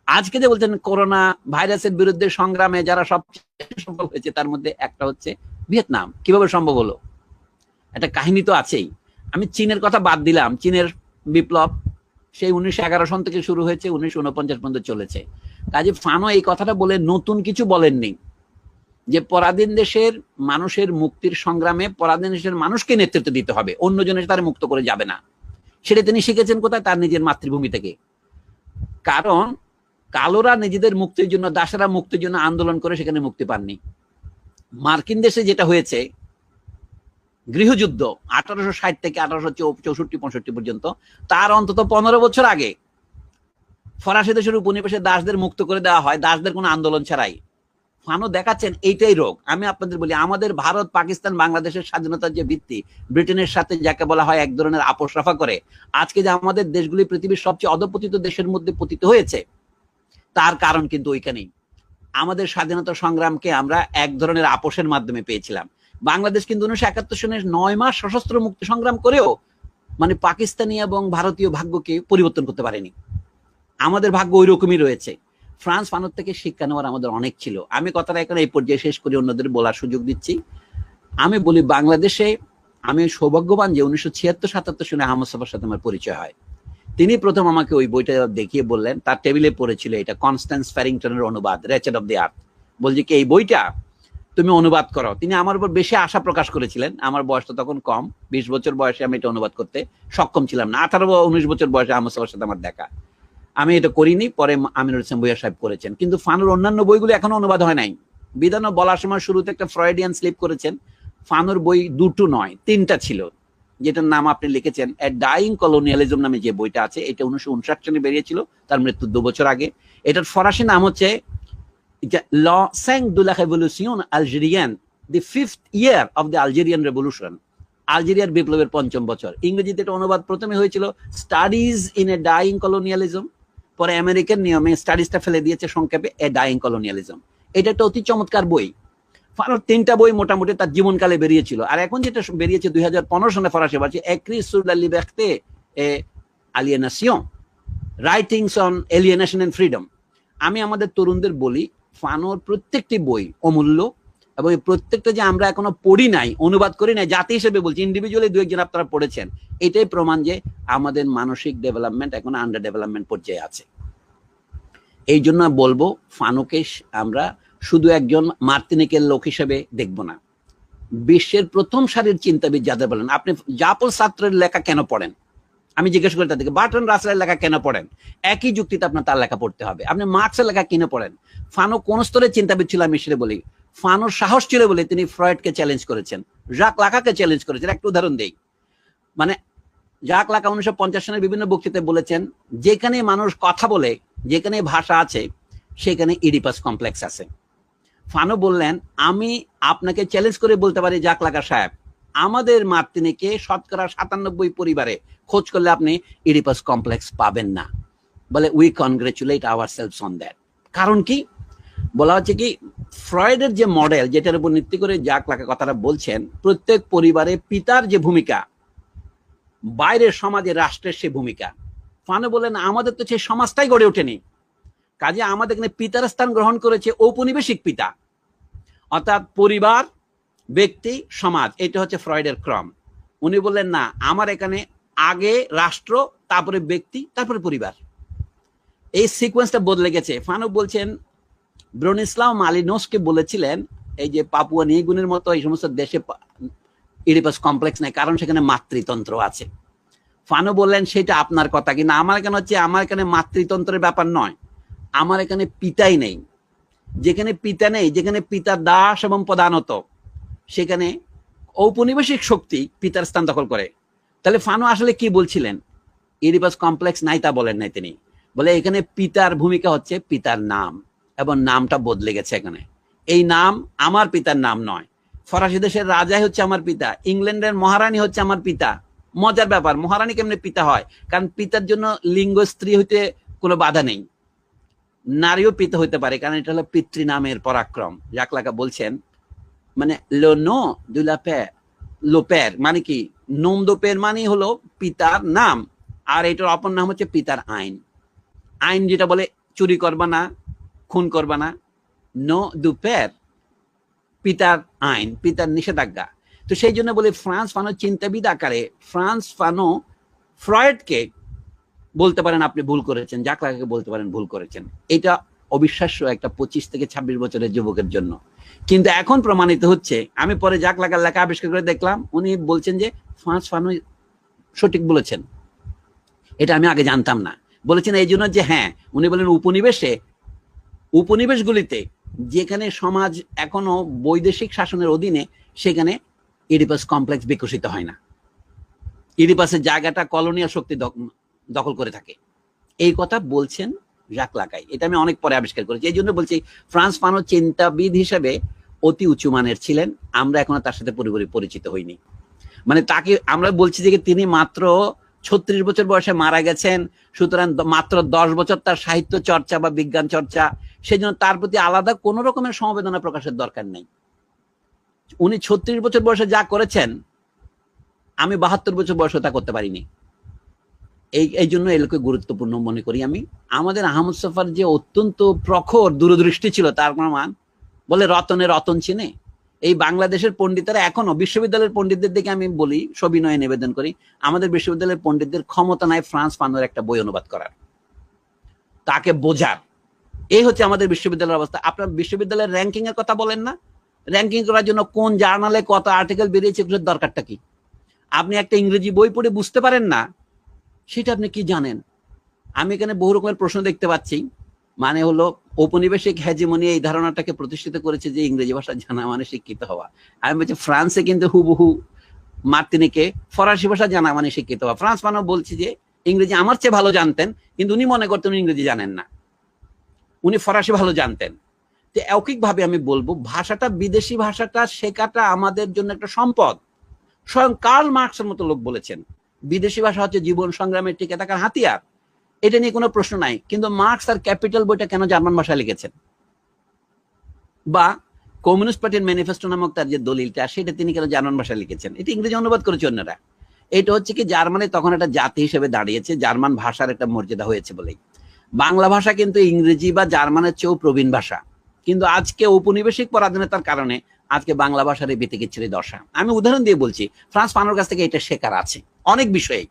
আজকে যে বলছেন করোনা ভাইরাসের বিরুদ্ধে সংগ্রামে যারা সবচেয়ে সফল হয়েছে তার মধ্যে একটা হচ্ছে ভিয়েতনাম। কিভাবে সম্ভব হলো? একটা কাহিনী তো আছেই। আমি চীনের কথা বাদ দিলাম, চীনের বিপ্লব সেই 1911 সন থেকে শুরু হয়েছে, 1949 পর্যন্ত চলেছে। কাজে ফানো এই কথাটা বলে নতুন কিছু বলেননি, যে পরাধীন দেশের মানুষের মুক্তির সংগ্রামে পরাধীন দেশের মানুষকে নেতৃত্ব দিতে হবে, অন্যজনের তারা মুক্ত করে যাবে না। সেটা তিনি শিখেছেন কোথায়? তার নিজের মাতৃভূমি থেকে। কারণ কালোরা নিজেদের মুক্তির জন্য, দাসেরা মুক্তির জন্য আন্দোলন করে সেখানে মুক্তি পাননি। মার্কিন দেশে যেটা হয়েছে গৃহযুদ্ধ 1860 থেকে 1864-65 পর্যন্ত, তার অন্তত 15 বছর আগে ফরাসি দেশের উপনিবেশে দাসদের মুক্ত করে দেওয়া হয়, দাসদের কোনো আন্দোলন ছাড়াই। ফানো দেখাচ্ছেন এইটাই রোগ। আমি আপনাদের বলি, আমাদের ভারত, পাকিস্তান, বাংলাদেশের স্বাধীনতার যে ভিত্তি, ব্রিটেনের সাথে যাকে বলা হয় এক ধরনের আপোষ রফা করে আজকে যে আমাদের দেশগুলি পৃথিবীর সবচেয়ে অধপতিত দেশের মধ্যে পতিত হয়েছে, তার কারণ কিন্তু ওইখানেই। আমাদের স্বাধীনতা সংগ্রামকে আমরা এক ধরনের আপোষের মাধ্যমে পেয়েছিলাম। বাংলাদেশ কিন্তু 1971 সনের 9 মাস সশস্ত্র মুক্তি সংগ্রাম করেও মানে পাকিস্তানি এবং ভারতীয় ভাগ্যকে পরিবর্তন করতে পারেনি। আমাদের ভাগ্য ওই রকমই রয়েছে। ফ্রান্স ফানোর থেকে শিক্ষা নেওয়ার আমাদের অনেক ছিল। আমি কথাটা এখন এই পর্যায়ে শেষ করে অন্যদের বলার সুযোগ দিচ্ছি। আমি বলি, বাংলাদেশে আমি সৌভাগ্যবান যে 1976-77 সনে আহমদ সাফার সাথে আমার পরিচয় হয়। তিনি প্রথম আমাকে ওই বইটা দেখিয়ে বললেন, তার টেবিলে পড়েছিল এটা কনস্ট্যান্স ফ্যারিংটনের অনুবাদ রেচেড অফ দি আর্থ। বলছি কি, এই বইটা তুমি অনুবাদ করো। তিনি আমার উপর বেশি আশা প্রকাশ করেছিলেন। আমার বয়সটা তখন কম, 20 বছর বয়সে আমি এটা অনুবাদ করতে সক্ষম ছিলাম না। 18-19 বছর বয়সে আহমদ সাফার সাথে আমার দেখা, আমি এটা করিনি। পরে আমিনুল ইসলাম ভূঁইয়া সাহেব করেছেন। কিন্তু ফানোর অন্যান্য বইগুলো এখনো অনুবাদ হয় নাই। বিধানও বলার সময় শুরুতে একটা ফ্রয়েডিয়ান স্লিপ করেছেন। ফানোর বই 2টো নয় 3টা ছিল, যেটার নাম আপনি লিখেছেন এ ডাইং কলোনিয়ালিজম নামে যে বইটা আছে, এটা 1959 সালে বেরিয়েছিল, তার মৃত্যুর 2 বছর আগে। এটার ফরাসি নাম হচ্ছে ল 5 de la révolution algérienne, the 5th year of the Algerian revolution, আলজেরিয়ার বিপ্লবের 5ম বছর। ইংরেজিতে এটা অনুবাদ প্রথমে হয়েছিল studies in a dyeing colonialism, পরে আমেরিকান নিয়মে স্টাডিজটা ফেলে দিয়েছে সংক্ষেপে এ ডাইং কলোনিয়ালিজম। এটা একটা অতি চমৎকার বই। ফানোর 3টা বই মোটামুটি তার জীবনকালে বেরিয়েছিল। আর এখন যেটা বেরিয়েছে 2015 সালে ফরাসি ভাষায়, এক্রি সুর লা লিবার্té এ aliénation, writings on alienation and freedom. আমি আমাদের তরুণদের বলি, ফানোর প্রত্যেকটি বই অমূল্য, এবং এই প্রত্যেকটা যে আমরা এখনো পড়ি নাই, অনুবাদ করি নাই, জাতি হিসেবে বলছি, ইন্ডিভিজুয়ালি 2-1 জন আপনারা পড়েছেন, এটাই প্রমাণ যে আমাদের মানসিক ডেভেলপমেন্ট এখন আন্ডার ডেভেলপমেন্ট পর্যায়ে আছে। এই জন্য বলবো, ফানোকে আমরা শুধু একজন মার্তিনিকের লোক হিসেবে দেখব না। বিশ্বের প্রথম সারির চিন্তাবিদ যাদের বলেন, আপনি জাপল সাত্রের লেখা কেন পড়েন? আমি জিজ্ঞেস করি তাদেরকে, বার্টন রাসেলের লেখা কেন পড়েন? একই যুক্তিতে আপনার তার লেখা পড়তে হবে। আপনি মার্কসের লেখা কেন পড়েন? ফানো কোন স্তরের চিন্তাবিদ ছিল আমি সেটা বলি। ফানোর সাহস ছিল বলে তিনি ফ্রয়েডকে চ্যালেঞ্জ করেছেন, জাক লাকাকে চ্যালেঞ্জ করেছেন। একটা উদাহরণ দেই, মানে জাক লাকা 1950 সালের বিভিন্ন বক্তৃতায় বলেছেন, যেখানে মানুষ কথা বলে, যেখানে ভাষা আছে, সেখানে ইডিপাস কমপ্লেক্স আছে। ফানো বললেন, আমি আপনাকে চ্যালেঞ্জ করে বলতে পারি জাক লাকা সাহেব, আমাদের মার্তিনিকে শতকরা 97 পরিবারে খোঁজ করলে আপনি ইডিপাস কমপ্লেক্স পাবেন না। বলে we congratulate ourselves on that. কারণ কি? বলা হচ্ছে কি, ফ্রয়েডের যে মডেল, যেটার উপর ভিত্তি করে জাক লাকা কথাটা বলছেন, প্রত্যেক পরিবারে পিতার যে ভূমিকা, বাইরের সমাজে রাষ্ট্রের সে ভূমিকা। ফানো বলেন, আমাদের তো সেই সমাজটাই গড়ে ওঠেনি, কাজে আমাদের এখানে পিতার স্থান গ্রহণ করেছে ঔপনিবেশিক পিতা, অর্থাৎ পরিবার, ব্যক্তি, সমাজ। এটা হচ্ছে ফ্রয়েডের ক্রম। উনি বললেন, না, আমার এখানে আগে রাষ্ট্র, তারপরে ব্যক্তি, তারপরে পরিবার। এই সিকোয়েন্সটা বদলে গেছে। ফানো বলছেন, ব্রনিস্লাও মালিনোসকে বলেছিলেন, এই যে পাপুয়া নিউগিনির মতো এই সমস্ত দেশে ইডিপাস কমপ্লেক্স নেই, কারণ সেখানে মাতৃতন্ত্র আছে। ফানো বললেন, সেটা আপনার কথা, কিন্তু আমার এখানে হচ্ছে, আমার এখানে মাতৃতন্ত্রের ব্যাপার নয়, আমার এখানে পিতাই নেই। যেখানে পিতা নেই, যেখানে পিতা দাস এবং প্রধানত, সেখানে ঔপনিবেশিক শক্তি পিতার স্থান দখল করে। তাহলে ফানো আসলে কি বলছিলেন? ইডিপাস কমপ্লেক্স নাই তা বলেন নাই তিনি। বলে এখানে পিতার ভূমিকা হচ্ছে পিতার নাম, এবং নামটা বদলে গেছে এখানে। এই নাম আমার পিতার নাম নয়। ফরাসি দেশের রাজাই হচ্ছে আমার পিতা, ইংল্যান্ডের মহারানী হচ্ছে আমার পিতা। মজার ব্যাপার, মহারানী কেমনে পিতা হয়? কারণ পিতার জন্য লিঙ্গ স্ত্রী হইতে কোনো বাধা নেই, নারীও পিতা হইতে পারে, কারণ এটা হলো পিতৃ নামের পরাক্রম। জাক লাকা বলছেন, মানে লো নো দু লা প্যার, লো প্যার মানে কি, নোম দো পের মানে হলো পিতার নাম, আর এটার অপর নাম হচ্ছে পিতার আইন। আইন যেটা বলে চুরি করবা না, খুন করবা না, নো দু প্যার, পিতার আইন, পিতার নিষেধাজ্ঞা। তো সেই জন্য বলি ফ্রান্স ফানো চিন্তাবিদ আকারে ফ্রান্স ফানো ফ্রয়েডকে বলতে পারেন আপনি ভুল করেছেন, জাক লাকাকে বলতে পারেন ভুল করেছেন। এটা অবিশ্বাস্য একটা 25 থেকে 26 বছরের যুবকের জন্য। কিন্তু এখন প্রমাণিত হচ্ছে, আমি পরে জাক লাকার লেখা আবিষ্কার করে দেখলাম উনি বলছেন যে ফ্রান্স ফানো সঠিক বলেছেন। এটা আমি আগে জানতাম না। বলেছেন এই জন্য যে হ্যাঁ, উনি বলেন উপনিবেশগুলিতে যেখানে সমাজ এখনো বৈদেশিক শাসনের অধীনে, সেখানে ইডিপাস কমপ্লেক্স বিকশিত হয় না। ইডিপাসের জায়গাটা কলোনিয়াল শক্তি দখল করে থাকে। এই কথা বলছেন জাক লাকাই। এটা আমি অনেক পরে আবিষ্কার করেছি। এই জন্য বলছি ফ্রান্স ফানো চিন্তাবিদ হিসেবে অতি উঁচু মানের ছিলেন, আমরা এখনো তার সাথে পুরোপুরি পরিচিত হইনি। মানে তাকে আমরা বলছি যে তিনি মাত্র 36 বছর বয়সে মারা গেছেন, সুতরাং মাত্র 10 বছর তার সাহিত্য চর্চা বা বিজ্ঞান চর্চা, সেই জন্য তার প্রতি আলাদা কোন রকমের সমবেদনা প্রকাশের দরকার নেই। উনি 36 বছর বয়সে যা করেছেন, আমি 72 বছর বয়সে তা করতে পারিনি। এই জন্য এগুলোকে গুরুত্বপূর্ণ মনে করি আমি। আমাদের আহমদ সফার যে অত্যন্ত প্রখর দূরদৃষ্টি ছিল, তার প্রমাণ বলে রতনে রতন চিনে। এই বাংলাদেশের পণ্ডিতরা এখনো, বিশ্ববিদ্যালয়ের পণ্ডিতদের দিকে আমি বলি, সবিনয়ে নিবেদন করি, আমাদের বিশ্ববিদ্যালয়ের পণ্ডিতদের ক্ষমতা নাই ফ্রান্স ফানোর একটা বই অনুবাদ করার, তাকে বোঝার। এই হচ্ছে আমাদের বিশ্ববিদ্যালয়ের অবস্থা। আপনার বিশ্ববিদ্যালয়ের র্যাঙ্কিং এর কথা বলেন না, র্যাঙ্কিং করার জন্য কোন জার্নালে কত আর্টিকেল বেরিয়েছে এগুলোর দরকারটা কি? আপনি একটা ইংরেজি বই পড়ে বুঝতে পারেন না, সেটা আপনি কি জানেন? আমি এখানে বহু রকমের প্রশ্ন দেখতে পাচ্ছি। মানে হলো ঔপনিবেশিক হেজিমনি এই ধারণাটাকে প্রতিষ্ঠিত করেছে যে ইংরেজি ভাষা জানা মানে শিক্ষিত হওয়া। আমি বলছি ফ্রান্সে কিন্তু হুবহু মার্তিনিকে ফরাসি ভাষা জানা মানে শিক্ষিত হওয়া। ফ্রান্স ফানো বলছি যে ইংরেজি আমার চেয়ে ভালো জানতেন, কিন্তু উনি মনে করতেন ইংরেজি জানেন না, উনি ফরাসি ভালো জানতেন। তো একইভাবে আমি বলবো ভাষাটা, বিদেশি ভাষাটা শেখাটা আমাদের জন্য একটা সম্পদ। স্বয়ং কার্ল মার্কসের মতো লোক বলেছেন বিদেশি ভাষা হচ্ছে জীবন সংগ্রামের টিকে থাকার হাতিয়ার। এটা নিয়ে কোনো প্রশ্ন নাই। কিন্তু মার্কস আর ক্যাপিটাল বইটা কেন জার্মান ভাষায় লিখেছেন? বা কমিউনিস্ট পার্টির ম্যানিফেস্টো নামক তার যে দলিলটা, সেটা তিনি কেন জার্মান ভাষায় লিখেছেন? এটা ইংরেজি অনুবাদ করেছে অন্যরা। এটা হচ্ছে কি জার্মানি তখন একটা জাতি হিসেবে দাঁড়িয়েছে, জার্মান ভাষার একটা মর্যাদা হয়েছে বলেই। বাংলা ভাষা কিন্তু ইংরেজি বা জার্মানের চেয়েও প্রবীণ ভাষা, কিন্তু আজকে ঔপনিবেশিক পরাধীনতার কারণে আজকে বাংলা ভাষার এই বিতিকিচ্ছিরি দশা। আমি উদাহরণ দিয়ে বলছি, ফ্রান্স ফানোর কাছ থেকে এটা শেখার আছে অনেক বিষয়ে।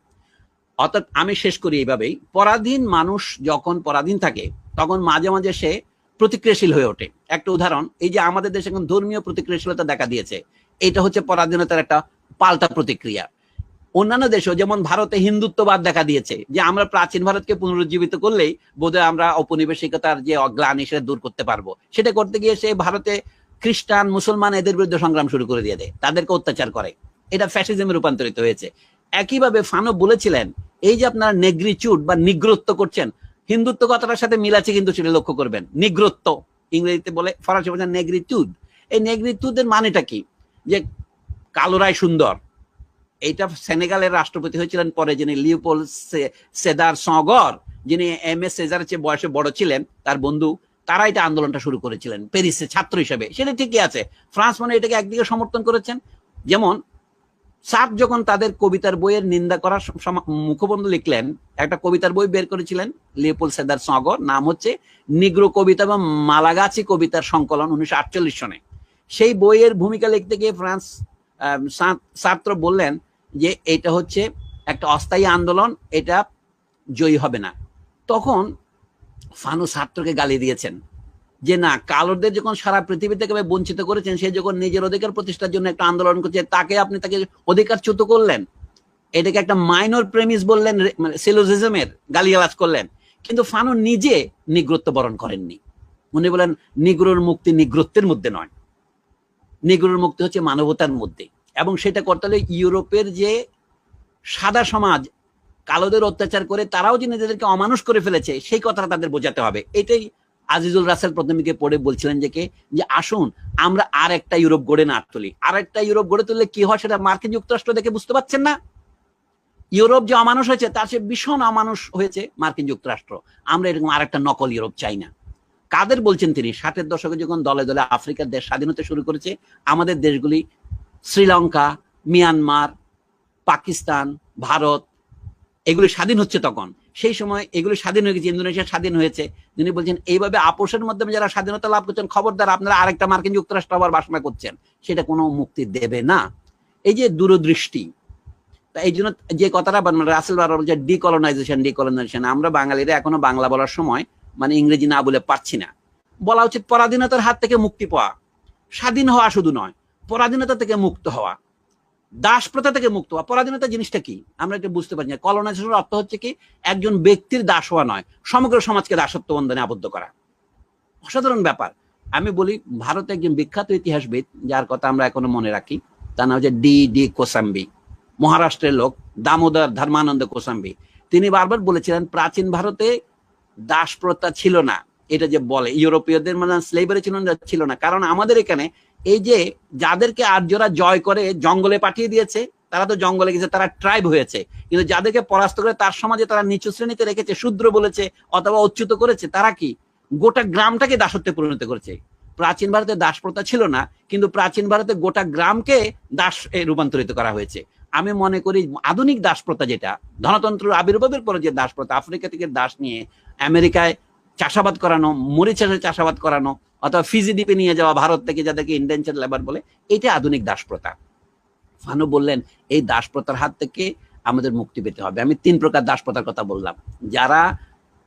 অর্থাৎ আমি শেষ করি এইভাবেই, পরাধীন মানুষ যখন পরাধীন থাকে তখন মাঝে মাঝে সে প্রতিক্রিয়াশীল হয়ে ওঠে। একটা উদাহরণ, এই যে আমাদের দেশে এখন ধর্মীয় প্রতিক্রিয়াশীলতা দেখা দিয়েছে, এটা হচ্ছে পরাধীনতার একটা পাল্টা প্রতিক্রিয়া। অন্যান্য দেশেও যেমন ভারতে হিন্দুত্ববাদ দেখা দিয়েছে, যে আমরা প্রাচীন ভারতকে পুনরুজ্জীবিত করলেই বোধহয় আমরা ঔপনিবেশিকতার যে অগ্লানি সেটা দূর করতে পারবো। সেটা করতে গিয়ে সে ভারতে খ্রিস্টান, মুসলমান এদের বিরুদ্ধে সংগ্রাম শুরু করে দিয়ে দেয়, তাদেরকে অত্যাচার করে। এটা ফ্যাসিজমে রূপান্তরিত হয়েছে। একইভাবে ফানো বলেছিলেন এই যে আপনারা নেগ্রিচুড বা নিগ্রত্ব করছেন, হিন্দুত্ব কথাটার সাথে মিল আছে কিন্তু সেটা লক্ষ্য করবেন। নিগ্রত্ব ইংরেজিতে বলে, ফরাসি ভাষায় নেগ্রিচুড। এই নেগ্রিচুডের মানেটা কি? যে কালোরাই সুন্দর। এইটা সেনেগালের রাষ্ট্রপতি হয়েছিলেন পরে, যিনি লিওপোল সেদার সগর, যিনি এম.এস. সেজারের চেয়ে বয়সে বড় ছিলেন, তার বন্ধু, তারা এটা আন্দোলনটা শুরু করেছিলেন প্যারিসে ছাত্র হিসেবে। সেটা ঠিকই আছে। ফ্রান্স মানে এটাকে একদিকে সমর্থন করেছেন। যেমন সার্ক যখন তাদের কবিতার বইয়ের নিন্দা করার মুখবন্ধ লিখলেন, একটা কবিতার বই বের করেছিলেন লিওপোল সেদার সগর, নাম হচ্ছে নিগ্রো কবিতা বা মালাগাছি কবিতার সংকলন, 1948 সনে। সেই বইয়ের ভূমিকা লিখতে গিয়ে ফ্রান্স সার্ত্র বললেন যে এটা হচ্ছে একটা অস্থায়ী আন্দোলন, এটা জয়ী হবে না। তখন ফানো সার্ত্রকে গালি দিয়েছেন যে না, কালোদের যখন সারা পৃথিবী থেকে বঞ্চিত করেছেন, সে যখন নিজের অধিকার প্রতিষ্ঠার জন্য একটা আন্দোলন করছে, আপনি তাকে অধিকারচ্যুত করলেন। এটাকে একটা মাইনর প্রেমিস বললেন, সিলোজিজমের গালিগালাজ করলেন। কিন্তু ফানো নিজে নিগ্রত্ব বরণ করেননি। উনি বলেন নিগ্রোর মুক্তি নিগ্রত্বের মধ্যে নয়, নিগ্রোর মুক্তি হচ্ছে মানবতার মধ্যে। এবং সেটা করতে হলে ইউরোপের যে সাদা সমাজ কালোদের অত্যাচার করে তারাও যে নিজেদেরকে অমানুষ করে ফেলেছে, সেই কথাটা তাদের বোঝাতে হবে। এটাই আজিজুল রাসেল প্রথমে পড়ে বলছিলেন যে আসুন আমরা আর একটা ইউরোপ গড়ে না তুলি। আর একটা ইউরোপ গড়ে তুললে কি হয় সেটা মার্কিন যুক্তরাষ্ট্র দেখে বুঝতে পারছেন না? ইউরোপ যে অমানুষ হয়েছে তার সে ভীষণ অমানুষ হয়েছে মার্কিন যুক্তরাষ্ট্র। আমরা এরকম আর একটা নকল ইউরোপ চাই না। কাদের বলছেন তিনি? 60-এর দশকে যখন দলে দলে আফ্রিকার দেশ স্বাধীন হতে শুরু করেছে, আমাদের দেশগুলি শ্রীলঙ্কা, মিয়ানমার, পাকিস্তান, ভারত এগুলি স্বাধীন হচ্ছে, তখন সেই সময় এগুলি স্বাধীন হয়ে গেছে, ইন্দোনেশিয়া স্বাধীন হয়েছে। তিনি বলছেন এইভাবে আপোষের মাধ্যমে যারা স্বাধীনতা লাভ করছেন, খবরদার আপনারা আরেকটা মার্কিন যুক্তরাষ্ট্র আবার বাসনা করছেন, সেটা কোনো মুক্তি দেবে না। এই যে দূরদৃষ্টি, তা এই জন্য যে কথাটা রাসেল বারবার বলছে ডিকলোনাইজেশন, আমরা বাঙালিরা এখনো বাংলা বলার সময় মানে ইংরেজি না বলে পারছি না। বলা উচিত পরাধীনতার হাত থেকে মুক্তি পাওয়া, স্বাধীন হওয়া শুধু নয়, পরাধীনতা থেকে মুক্ত হওয়া, দাস প্রথা থেকে মুক্ত হওয়া। পরাধীনতা জিনিসটা কি আমরা এটা বুঝতে পারি না। কলোনাইজেশনের অর্থ হচ্ছে কি একজন ব্যক্তির দাস হওয়া নয়, সমগ্র সমাজকে দাসত্ব বন্ধনে আবদ্ধ করা। অসাধারণ ব্যাপার। আমি বলি ভারতে একজন বিখ্যাত ইতিহাসবিদ যার কথা আমরা এখনো মনে রাখি, তার নাম হচ্ছে ডি কোসাম্বি, মহারাষ্ট্রের লোক, দামোদর ধর্মানন্দ কোসাম্বি। তিনি বারবার বলেছিলেন প্রাচীন ভারতে দাস প্রথা ছিল না। এটা যে বলে ইউরোপীয়দের মানে স্লেভারি ছিল না, কারণ আমাদের এখানে এই যে যাদেরকে আর্যরা জয় করে জঙ্গলে পাঠিয়ে দিয়েছে, তারা তো জঙ্গলে গেছে, তারা ট্রাইব হয়েছে, কিন্তু যাদেরকে পরাস্ত করে তার সমাজে তারা নিচু শ্রেণীতে রেখেছে, শূদ্র বলেছে অথবা অচ্যুত করেছে, তারা কি গোটা গ্রামটাকে দাসত্বে পরিণত করেছে। প্রাচীন ভারতে দাস প্রথা ছিল না, কিন্তু প্রাচীন ভারতে গোটা গ্রামকে দাস রূপান্তরিত করা হয়েছে। আমি মনে করি আধুনিক দাস প্রথা, যেটা ধনতন্ত্র আবির্ভাবের পরে যে দাস প্রথা, আফ্রিকা থেকে দাস নিয়ে আমেরিকায় চাষাবাদ করানো, মরিচাষে চাষাবাদ করানো, অথবা ফিজি দ্বীপে নিয়ে যাওয়া ভারত থেকে, যাদেরকে ইন্ডেনচার লেবার বলে, এটা আধুনিক দাস প্রথা। ফানু বললেন এই দাস প্রথার হাত থেকে আমাদের মুক্তি পেতে হবে। আমি 3 প্রকার দাস প্রথার কথা বললাম। যারা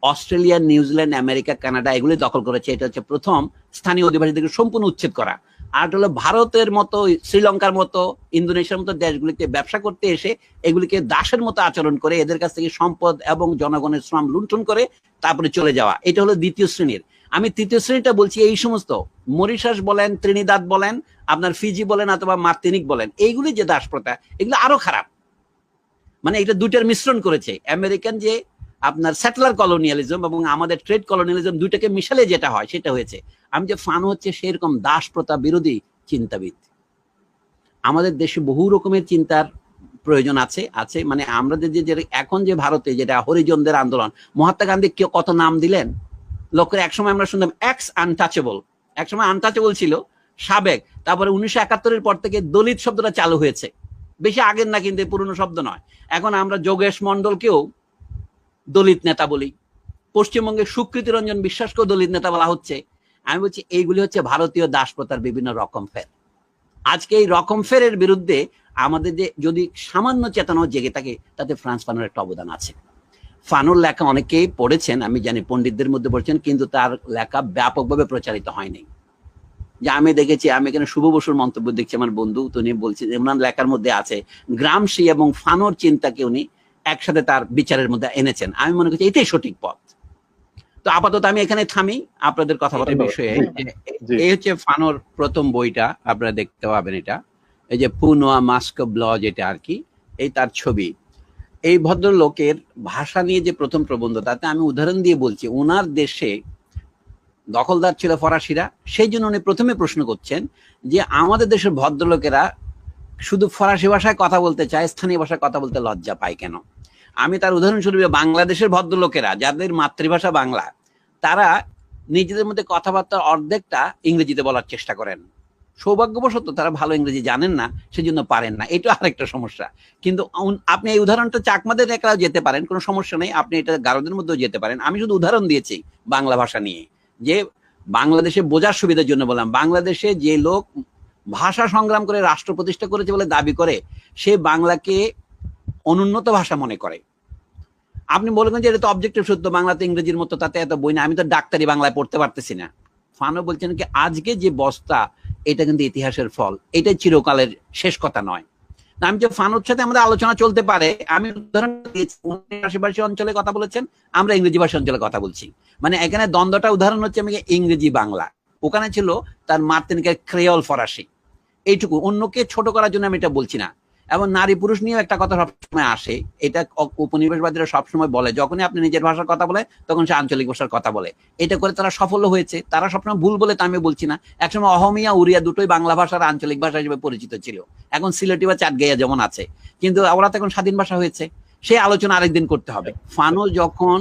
অস্ট্রেলিয়া, নিউজিল্যান্ড, আমেরিকা, কানাডা এগুলি দখল করেছে, এটা হচ্ছে প্রথম, স্থানীয় অধিবাসীদেরকে সম্পূর্ণ উচ্ছেদ করা। আর হলো ভারতের মতো, শ্রীলঙ্কার মতো, ইন্দোনেশিয়ার মতো দেশগুলিকে ব্যবসা করতে এসে এগুলিকে দাসের মতো আচরণ করে এদের কাছ থেকে সম্পদ এবং জনগণের শ্রম লুণ্ঠন করে তারপরে চলে যাওয়া, এটা হলো দ্বিতীয় শ্রেণীর। আমি তৃতীয় শ্রেণীটা বলছি এই সমস্ত মরিশাস বলেন, ত্রিনিদাদ বলেন, আপনার ফিজি বলেন অথবা মার্তিনিক বলেন, এইগুলি যে দাস প্রথা, এগুলো আরো খারাপ। মানে এটা দুইটার মিশ্রণ করেছে। আমেরিকান যে আপনার সেটেলার কলোনিয়ালিজম এবং আমাদের ট্রেড কলোনিয়ালিজম, দুইটাকে মিশালে যেটা হয় সেটা হয়েছে। আমি যে ফানু হচ্ছে সেরকম দাস প্রথা বিরোধী চিন্তাবিদ। আমাদের দেশে বহু রকমের চিন্তার প্রয়োজন আছে মানে আমরা যে এখন যে ভারতে যেটা হরিজনদের আন্দোলন, মহাত্মা গান্ধী কত নাম দিলেন লোকের। একসময় আমরা শুনতাম এক্স আনটাচেবল, একসময় আনটাচেবল ছিল সাবেক, তারপরে 1971-এর পর থেকে দলিত শব্দটা চালু হয়েছে, বেশি আগের না কিন্তু পুরনো শব্দ নয়। এখন আমরা যোগেশ মন্ডলকেও দলিত নেতা বলি, পশ্চিমবঙ্গে সুকৃতি রঞ্জন বিশ্বাসকেও দলিত নেতা বলা হচ্ছে। আমি বলছি এইগুলি হচ্ছে ভারতীয় দাস প্রথার বিভিন্ন রকম ফের। আজকে এই রকম ফেরের বিরুদ্ধে আমাদের যে যদি সামান্য চেতনা জেগে থাকে, তাতে ফ্রান্স ফানোর একটা অবদান আছে। ফানোর লেখা অনেকেই পড়েছেন, আমি জানি পণ্ডিতদের মধ্যে পড়ছেন, কিন্তু তার লেখা ব্যাপকভাবে প্রচারিত হয়নি। যে আমি দেখেছি, আমি এখানে শুভ বসুর মন্তব্য দেখছি, আমার বন্ধু, উনি বলছে ওনার লেখার মধ্যে আছে গ্রামসি এবং ফানোর চিন্তাকে উনি একসাথে তার বিচারের মধ্যে এনেছেন। আমি মনে করছি এটাই সঠিক পথ। তো আপাতত আমি এখানে থামি আপনাদের কথাবার্তার বিষয়ে। এই হচ্ছে ফানোর প্রথম বইটা, আপনারা দেখতে পাবেন। এটা এই যে পুনোয়া মাস্ক ব্ল, যেটা আর কি, এই তার ছবি। এই ভদ্রলোকের ভাষা নিয়ে যে প্রথম প্রবন্ধ, তাতে আমি উদাহরণ দিয়ে বলছি, ওনার দেশে দখলদার ছিল ফরাসিরা, সেই জন্য উনি প্রথমে প্রশ্ন করছেন যে আমাদের দেশের ভদ্রলোকেরা শুধু ফরাসি ভাষায় কথা বলতে চায়, স্থানীয় ভাষায় কথা বলতে লজ্জা পায় কেন? আমি তার উদাহরণস্বরূপ বাংলাদেশের ভদ্রলোকেরা যাদের মাতৃভাষা বাংলা, তারা নিজেদের মধ্যে কথাবার্তার অর্ধেকটা ইংরেজিতে বলার চেষ্টা করেন। সৌভাগ্যবশত তারা ভালো ইংরেজি জানেন না, সেজন্য পারেন না, এটা আরেকটা সমস্যা। কিন্তু আপনি এই উদাহরণটা চাকমাদের একরাও যেতে পারেন, কোনো সমস্যা নেই, আপনি এটা গারোদের মধ্যেও যেতে পারেন। আমি শুধু উদাহরণ দিয়েছি বাংলা ভাষা নিয়ে, যে বাংলাদেশে বোঝার সুবিধার জন্য বললাম। বাংলাদেশে যে লোক ভাষা সংগ্রাম করে রাষ্ট্র প্রতিষ্ঠা করেছে বলে দাবি করে, সে বাংলাকে অনুন্নত ভাষা মনে করে। আপনি বলবেন যে এটা তো অবজেক্টিভ সত্য, বাংলাতে ইংরেজির মতো তাতে এত বই না, আমি তো ডাক্তারি বাংলায় পড়তে পারতেছি না। ফানো বলছেন কি আজকে যে বস্তা, এটা কিন্তু ইতিহাসের ফল, এটা চিরকালের শেষ কথা নয়। আমি যে ফানোর সাথে আমাদের আলোচনা চলতে পারে, আমি উদাহরণ দিয়েছি, আশেপাশে অঞ্চলে কথা বলেছেন, আমরা ইংরেজি ভাষা অঞ্চলে কথা বলছি। মানে এখানে দ্বন্দ্বটা উদাহরণ হচ্ছে আমি ইংরেজি বাংলা, ওখানে ছিল তার মার্তিনিকের ক্রেওল ফরাসি, এইটুকু। অন্যকে ছোট করার জন্য আমি এটা বলছি না। এবং নারী পুরুষ নিয়েও একটা কথা সবসময় আসে, এটা উপনিবেশবাদীরা সবসময় বলে, যখনই আপনি নিজের ভাষার কথা বলে তখন সে আঞ্চলিক ভাষার কথা বলে। এটা করে তারা সফল হয়েছে। তারা সবসময় ভুল বলে তা আমি বলছি না। একসময় অহমিয়া, উড়িয়া দুটোই বাংলা ভাষার আঞ্চলিক ভাষা হিসেবে পরিচিত ছিল, এখন সিলেটি বা চাটগাইয়া যেমন আছে, কিন্তু ওরা তো এখন স্বাধীন ভাষা হয়েছে। সেই আলোচনা আরেকদিন করতে হবে। ফানো যখন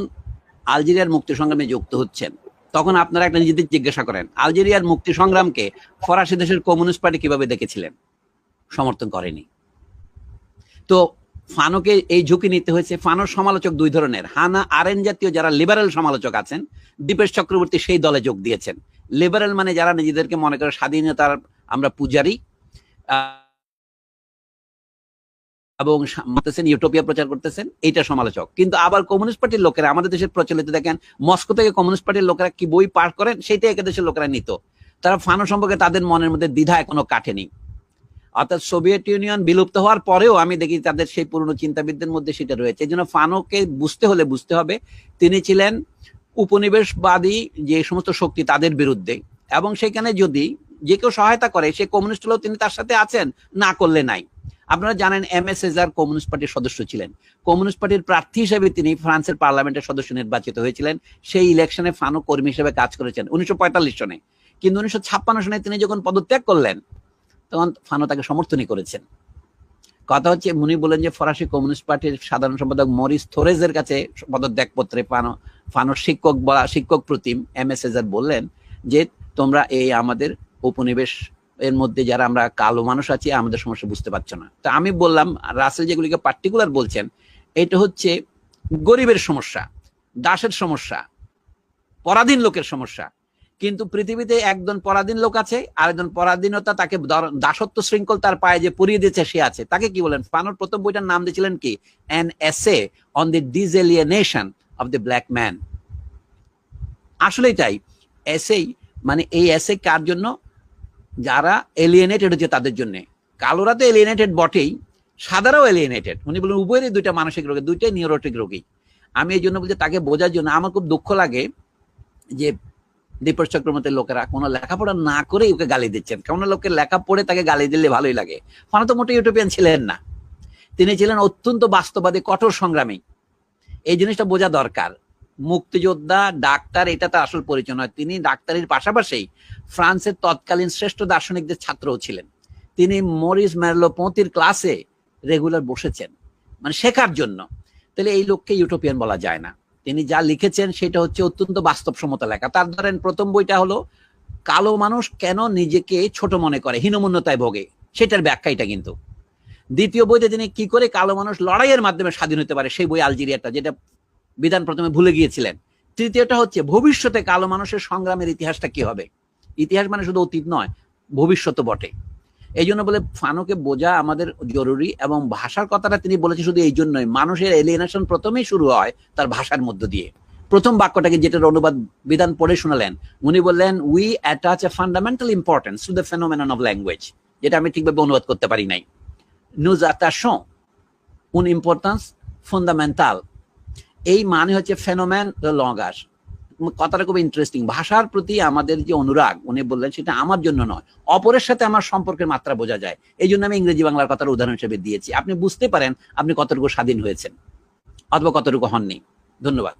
আলজেরিয়ার মুক্তি সংগ্রামে যুক্ত হচ্ছেন, তখন আপনারা একটা নিজেদের জিজ্ঞাসা করেন, আলজেরিয়ার মুক্তি সংগ্রামকে ফরাসি দেশের কমিউনিস্ট পার্টি কিভাবে দেখেছিলেন? সমর্থন করেনি। তো ফানোকে এই ঝুঁকি নিতে হয়েছে। ফানোর সমালোচক দুই ধরনের, হানা আরেন জাতীয় যারা লিবারেল সমালোচক আছেন, দীপেশ চক্রবর্তী সেই দলে যোগ দিয়েছেন। লিবারেল মানে যারা নিজেদেরকে মনে করে স্বাধীনতার আমরা পূজারী, এবং বলতেছেন ইউটোপিয়া প্রচার করতেছেন, এইটা সমালোচক। কিন্তু আবার কমিউনিস্ট পার্টির লোকেরা, আমাদের দেশের প্রচলিত দেখেন মস্কো থেকে কমিউনিস্ট পার্টির লোকেরা কি বই পাঠ করেন, সেটাই একে দেশের লোকেরা নিত। তারা ফানো সম্পর্কে তাদের মনের মধ্যে দ্বিধা এখনো কাটেনি। অর্থাৎ সোভিয়েত ইউনিয়ন বিলুপ্ত হওয়ার পরেও আমি দেখি তাদের সেই পুরনো চিন্তাবিদদের মধ্যে সেটা রয়েছে। এই জন্য ফানোকে বুঝতে হলে বুঝতে হবে তিনি ছিলেন উপনিবেশবাদী যে সমস্ত শক্তি তাদের বিরুদ্ধে, এবং সেখানে যদি যে কেউ সহায়তা করে, সে কমিউনিস্ট হলেও তিনি তার সাথে আছেন, না করলে নাই। আপনারা জানেন এমএস সেজার কমিউনিস্ট পার্টির সদস্য ছিলেন, কমিউনিস্ট পার্টির প্রার্থী হিসেবে তিনি ফ্রান্সের পার্লামেন্টের সদস্য নির্বাচিত হয়েছিলেন। সেই ইলেকশনে ফানো কর্মী হিসেবে কাজ করেছেন 1945 সনে। কিন্তু 1956 সনে তিনি যখন পদত্যাগ করলেন তখন ফানো তাকে সমর্থনই করেছেন। কথা হচ্ছে, উনি বলেন যে ফরাসি কমিউনিস্ট পার্টির সাধারণ সম্পাদক মরিস থোরেজের কাছে পদত্যাগ পত্রে ফানোর শিক্ষক প্রতিম এমএস সেজার বললেন যে তোমরা এই আমাদের উপনিবেশ এর মধ্যে যারা আমরা কালো মানুষ আছি আমাদের সমস্যা বুঝতে পারছো না। তো আমি বললাম, রাসেল যেগুলিকে পার্টিকুলার বলছেন, এটা হচ্ছে গরিবের সমস্যা, দাসের সমস্যা, পরাধীন লোকের সমস্যা। কিন্তু পৃথিবীতে একজন পরাধীন লোক আছে, আরেকজন পরাধীনতা তাকে দাসত্ব শৃঙ্খল তার পায়ে যে পরিয়ে দিয়েছে সে আছে। তাকে কি বলেন? ফানোর প্রথম বইটার নাম দিয়েছিলেন কি, an essay on the disalienation of the black man. আসলেই তাই, এসেই মানে এই এসে কার জন্য? যারা এলিয়েনেটেড হচ্ছে তাদের জন্য। কালোরা তো এলিয়েনেটেড বটেই, সাদারাও এলিয়েনেটেড। উনি বলেন উভয়েরই দুইটা মানসিক রোগী, দুইটাই নিউরোটিক রোগী। আমি এই জন্য বলছি তাকে বোঝার জন্য। আমার খুব দুঃখ লাগে যে দীপক চক্রবর্তীর লোকেরা কোনো লেখাপড়া না করে ওকে গালি দিচ্ছেন। কেমন লোকের লেখা পড়ে তাকে গালি দিলে ভালোই লাগে। ফানো তো মোটে ইউটোপিয়ান ছিলেন না, তিনি ছিলেন অত্যন্ত বাস্তববাদী, কঠোর সংগ্রামী। এই জিনিসটা বোঝা দরকার। মুক্তিযোদ্ধা, ডাক্তার, এটা তার আসল পরিচয় নয়। তিনি ডাক্তারির পাশাপাশি ফ্রান্সের তৎকালীন শ্রেষ্ঠ দার্শনিকদের ছাত্রও ছিলেন। তিনি মরিস মেরলো পঁতির ক্লাসে রেগুলার বসেছেন, মানে শেখার জন্য। তাহলে এই লোককে ইউটোপিয়ান বলা যায় না। তিনি যা লিখেছেন সেটা হচ্ছে অত্যন্ত বাস্তবসম্মত লেখা। তার ধরেন প্রথম বইটা হলো কালো মানুষ কেন নিজেকে ছোট মনে করে, হীনমন্যতায় ভোগে, সেটার ব্যাখ্যা এটা কিন্তু। দ্বিতীয় বইতে তিনি কি করে কালো মানুষ লড়াইয়ের মাধ্যমে স্বাধীন হতে পারে, সেই বই আলজেরিয়াটা, যেটা বিধান প্রথমে ভুলে গিয়েছিলেন। তৃতীয়টা হচ্ছে ভবিষ্যতে কালো মানুষের সংগ্রামের ইতিহাসটা কি হবে। ইতিহাস মানে শুধু অতীত নয়, ভবিষ্যৎ বটে। এই জন্য বলে ফানোকে বোঝা আমাদের জরুরি। এবং ভাষার কথাটা তিনি বলেছেন শুধু এই জন্যই, মানুষের এলিয়েনেশন প্রথমেই শুরু হয় তার ভাষার মধ্য দিয়ে। প্রথম বাক্যটাকে, যেটার অনুবাদ বিধান পড়ে শোনালেন, উনি বললেন we attach a fundamental importance to the phenomenon of language, যেটা আমি ঠিকভাবে অনুবাদ করতে পারি নাই। nous attachons une importance fondamentale, এই মানে হচ্ছে ফেনোমেন দ্য লঙ্গাস। কথাটা খুব ইন্টারেস্টিং। ভাষার প্রতি আমাদের যে অনুরাগ, উনি বললেন সেটা আমার জন্য নয়, অপরের সাথে আমার সম্পর্কের মাত্রা বোঝা যায়। এই জন্য আমি ইংরেজি বাংলার কথার উদাহরণ হিসেবে দিয়েছি। আপনি বুঝতে পারেন আপনি কতটুকু স্বাধীন হয়েছেন অথবা কতটুকু হননি। ধন্যবাদ।